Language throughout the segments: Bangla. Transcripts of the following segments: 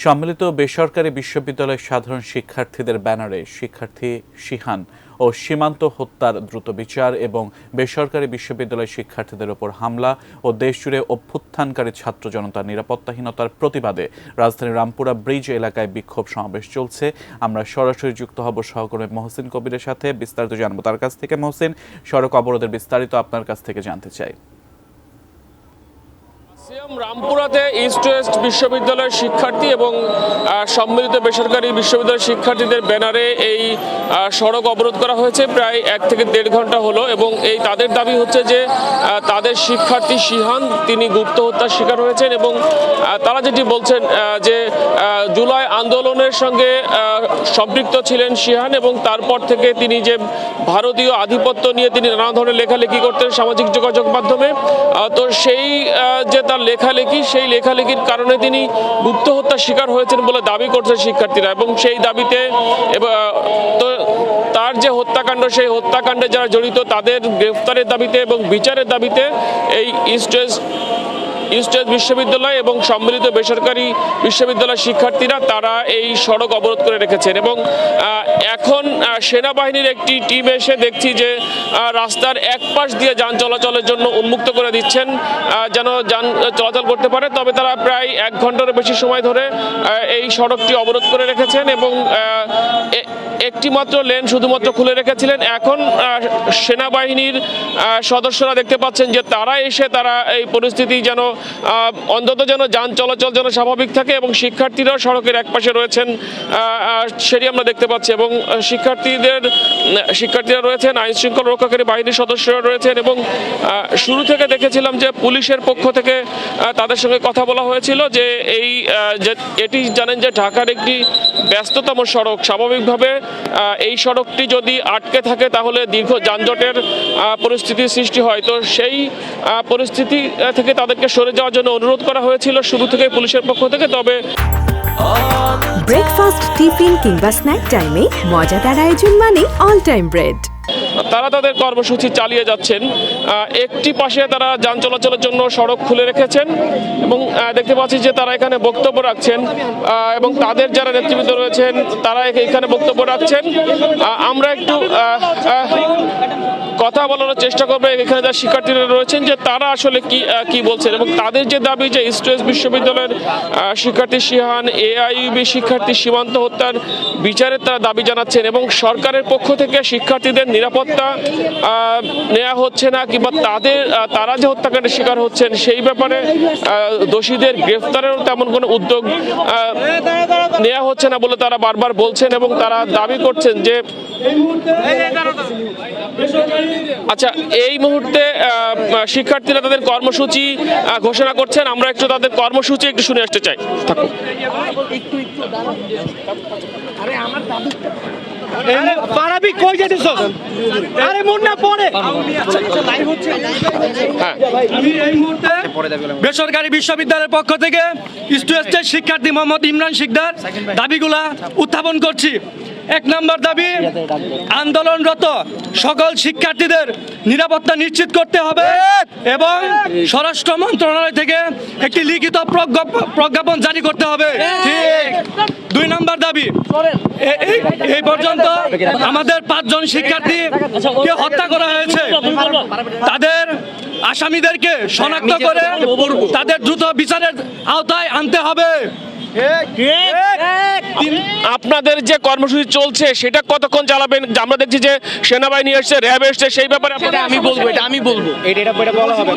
সম্মিলিত বেসরকারি বিশ্ববিদ্যালয়ের সাধারণ শিক্ষার্থীদের ব্যানারে শিক্ষার্থী শিহান ও সীমান্ত হত্যার দ্রুত বিচার এবং বেসরকারি বিশ্ববিদ্যালয়ের শিক্ষার্থীদের ওপর হামলা ও দেশজুড়ে অভ্যুত্থানকারী ছাত্র জনতার নিরাপত্তাহীনতার প্রতিবাদে রাজধানীর রামপুরা ব্রিজ এলাকায় বিক্ষোভ সমাবেশ চলছে। আমরা সরাসরি যুক্ত হব সহকর্মী মহসিন কবিরের সাথে, বিস্তারিত জানবো তার কাছ থেকে। মহসিন, সড়ক অবরোধের বিস্তারিত আপনার কাছ থেকে জানতে চাই। রামপুরাতে ইস্ট ওয়েস্ট বিশ্ববিদ্যালয়ের শিক্ষার্থী এবং সম্মিলিত বেসরকারি বিশ্ববিদ্যালয়ের শিক্ষার্থীদের ব্যানারে এই সড়ক অবরোধ করা হয়েছে প্রায় 1 থেকে 1.5 ঘন্টা হলো এবং এই তাদের দাবি হচ্ছে যে তাদের শিক্ষার্থী শিহান তিনি গুপ্ত হত্যার শিকার হয়েছেন এবং তারা যেটি বলছেন যে জুলাই আন্দোলনের সঙ্গে সম্পৃক্ত ছিলেন শিহান এবং তারপর থেকে তিনি যে ভারতীয় আধিপত্য নিয়ে তিনি নানা ধরনের লেখালেখি করতেন সামাজিক যোগাযোগ মাধ্যমে, তো সেই যে তার লেখালেখি সেই লেখালেখির কারণে তিনি গুপ্ত হত্যার শিকার হয়েছেন বলে দাবি করছে শিক্ষার্থীরা এবং সেই দাবিতে তো তার যে হত্যাকাণ্ড সেই হত্যাকাণ্ডে যারা জড়িত তাদের গ্রেফতারের দাবিতে এবং বিচারের দাবিতে এই ইস্ট ওয়েস্ট বিশ্ববিদ্যালয় এবং সম্মিলিত বেসরকারি বিশ্ববিদ্যালয়ের শিক্ষার্থীরা তারা এই সড়ক অবরোধ করে রেখেছেন এবং এখন সেনাবাহিনীর একটি টিম এসে দেখছি যে রাস্তার এক পাশ দিয়ে যান চলাচলের জন্য উন্মুক্ত করে দিচ্ছেন যেন যান চলাচল করতে পারে। তবে তারা প্রায় 1 ঘন্টার বেশি সময় ধরে এই সড়কটি অবরোধ করে রেখেছেন এবং একটি মাত্র লেন শুধুমাত্র খুলে রেখেছিলেন। এখন সেনাবাহিনীর সদস্যরা দেখতে পাচ্ছেন যে তারা এসে তারা এই পরিস্থিতি যেন অন্তত যেন যান চলাচল যেন স্বাভাবিক থাকে এবং শিক্ষার্থীরাও সড়কের একপাশে রয়েছেন সেটি আমরা দেখতে পাচ্ছি এবং শিক্ষার্থীরা রয়েছেন, আইন শৃঙ্খলা রক্ষাকারী বাহিনীর সদস্যরা রয়েছেন এবং শুরু থেকে দেখেছিলাম যে পুলিশের পক্ষ থেকে তাদের সঙ্গে কথা বলা হয়েছিল যে এটি জানেন যে ঢাকার একটি ব্যস্ততম সড়ক, স্বাভাবিকভাবে এই সড়কটি যদি আটকে থাকে তাহলে দীর্ঘ যানজটের পরিস্থিতির সৃষ্টি হয়। তো সেই পরিস্থিতি থেকে তাদেরকে সরে যাওয়ার জন্য অনুরোধ করা হয়েছিল শুরু থেকে পুলিশের পক্ষ থেকে। তবে ব্রেকফাস্ট, টিফিন কিংবা স্ন্যাক টাইমে মজাদার আয়োজন মানে অল টাইম ব্রেড। তারা তাদের কর্মসূচি চালিয়ে যাচ্ছেন। একটি পাশে তারা যান চলাচলের জন্য সড়ক খুলে রেখেছেন এবং দেখতে পাচ্ছি যে তারা এখানে বক্তব্য রাখছেন এবং তাদের যারা নেতৃবৃন্দ রয়েছেন তারা এখানে বক্তব্য রাখছেন। আমরা একটু কথা বলার চেষ্টা করবো এখানে যারা শিক্ষার্থীরা রয়েছেন যে তারা আসলে কি বলছেন এবং তাদের যে দাবি যে ইস্ট ওয়েস্ট বিশ্ববিদ্যালয়ের শিক্ষার্থী শিহান, এআইইউবি শিক্ষার্থী সীমান্ত হত্যার বিচারের তারা দাবি জানাচ্ছেন এবং সরকারের পক্ষ থেকে শিক্ষার্থীদের নিরাপত্তা নেওয়া হচ্ছে না কিংবা তারা যে হত্যাকাণ্ডের শিকার হচ্ছেন সেই ব্যাপারে দোষীদের গ্রেফতারেরও তেমন কোনো উদ্যোগ নেওয়া হচ্ছে না বলে তারা বারবার বলছেন এবং তারা দাবি করছেন যে আচ্ছা এই মুহূর্তে শিক্ষার্থীরা তাদের কর্মসূচি ঘোষণা করছেন। আমরা একটু তাদের কর্মসূচি একটু শুনে আসতে চাই। থাকুন। বেসরকারি বিশ্ববিদ্যালয়ের পক্ষ থেকে ইস্ট ওয়েস্টের শিক্ষার্থী মোহাম্মদ ইমরান শিকদার দাবিগুলা উত্থাপন করছি। 1 নম্বর দাবি, আন্দোলনরত সকল শিক্ষার্থীদের নিরাপত্তা নিশ্চিত করতে হবে এবং স্বরাষ্ট্র মন্ত্রণালয় থেকে একটি লিখিত প্রজ্ঞাপন জারি করতে হবে। 2 নম্বর দাবি, এই পর্যন্ত আমাদের 5 জন শিক্ষার্থীকে হত্যা করা হয়েছে, তাদের আসামিদেরকে শনাক্ত করে তাদের দ্রুত বিচারের আওতায় আনতে হবে। আপনাদের যে কর্মসূচি চলছে সেটা কতক্ষণ চালাবেন? আমরা দেখছি যে সেনাবাহিনী এসছে, র্যাব এসছে, সেই ব্যাপারে আমি বলবো এটা বলা হবে।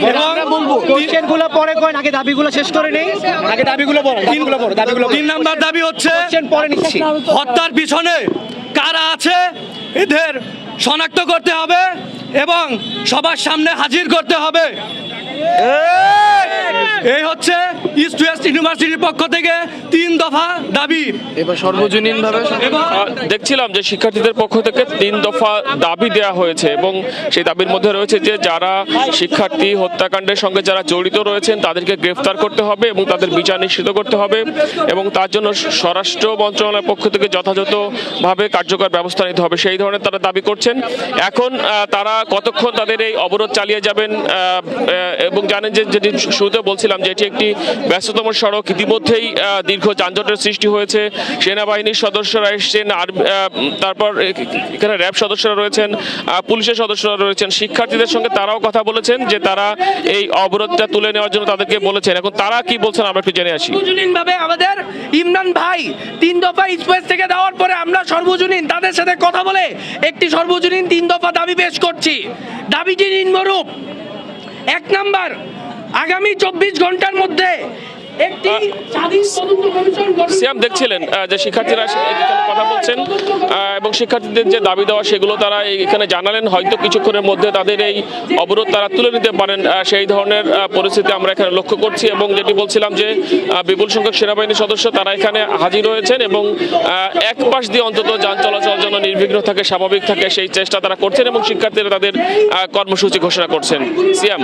কোশ্চেনগুলো পরে কই নাকি দাবিগুলো শেষ করে নেই, আগে দাবিগুলো বলো। 3 নম্বর দাবি হচ্ছে পরে নিচ্ছি, হত্যার পিছনে কারা আছে এদের শনাক্ত করতে হবে এবং সবার সামনে হাজির করতে হবে। এই হচ্ছে ইস্ট ওয়েস্ট ইউনিভার্সিটির পক্ষ থেকে 3 দফা দাবি। এবার সর্বজনীন ভাবে দেখছিলাম যে শিক্ষার্থীদের পক্ষ থেকে 3 দফা দাবি দেওয়া হয়েছে এবং সেই দাবির মধ্যে রয়েছে যে যারা শিক্ষার্থী হত্যাকাণ্ডের সঙ্গে যারা জড়িত রয়েছেন তাদেরকে গ্রেফতার করতে হবে এবং তাদের বিচার নিশ্চিত করতে হবে এবং তার জন্য স্বরাষ্ট্র মন্ত্রণালয়ের পক্ষ থেকে যথাযথভাবে কার্যকর ব্যবস্থা নিতে হবে, সেই ধরনের তারা দাবি করছেন। এখন তারা কতক্ষণ তাদের এই অবরোধ চালিয়ে যাবেন এবং জানেন যে যেটি শুরুতে বলছি বলছিলাম যে এটি একটি ব্যস্ততম সড়ক, ইতিমধ্যেই দীর্ঘ যানজটের সৃষ্টি হয়েছে। সেনাবাহিনীর সদস্যরা এসেছেন, আর তারপর এখানে র্যাব সদস্যরা রয়েছেন, পুলিশের সদস্যরা রয়েছেন। শিক্ষার্থীদের সঙ্গে তারাও কথা বলেছেন যে তারা এই অবরোধটা তুলে নেওয়ার জন্য তাদেরকে বলেছেন। এখন তারা কি বলছেন আমরা একটু জেনে আসি। ভাবে আমাদের ইমরান ভাই 3 দফা স্পেস থেকে দেওয়ার পরে আমরা সর্বজনীন তাদের সাথে কথা বলে একটি সর্বজনীন 3 দফা দাবি পেশ করছি। দাবিটি নিম্নরূপ: 1 নাম্বার, আগামী 24 ঘন্টার মধ্যে একটি স্বাধীন তদন্ত কমিশন গঠন। সিয়াম, দেখছিলেন যে শিক্ষার্থীরা এখানে কথা বলছেন এবং শিক্ষার্থীদের যে দাবি দেওয়া সেগুলো তারা এখানে জানালেন। হয়তো কিছুক্ষণের মধ্যে তাদের এই অবরোধ তারা তুলে নিতে পারেন, সেই ধরনের পরিস্থিতি আমরা এখানে লক্ষ্য করছি। এবং যেটি বলছিলাম যে বিপুল সংখ্যক সেনাবাহিনীর সদস্য তারা এখানে হাজির হয়েছেন এবং এক পাশ দিয়ে অন্তত যান চলাচল যেন নির্বিঘ্ন থাকে, স্বাভাবিক থাকে, সেই চেষ্টা তারা করছেন এবং শিক্ষার্থীরা তাদের কর্মসূচি ঘোষণা করছেন। সিয়াম।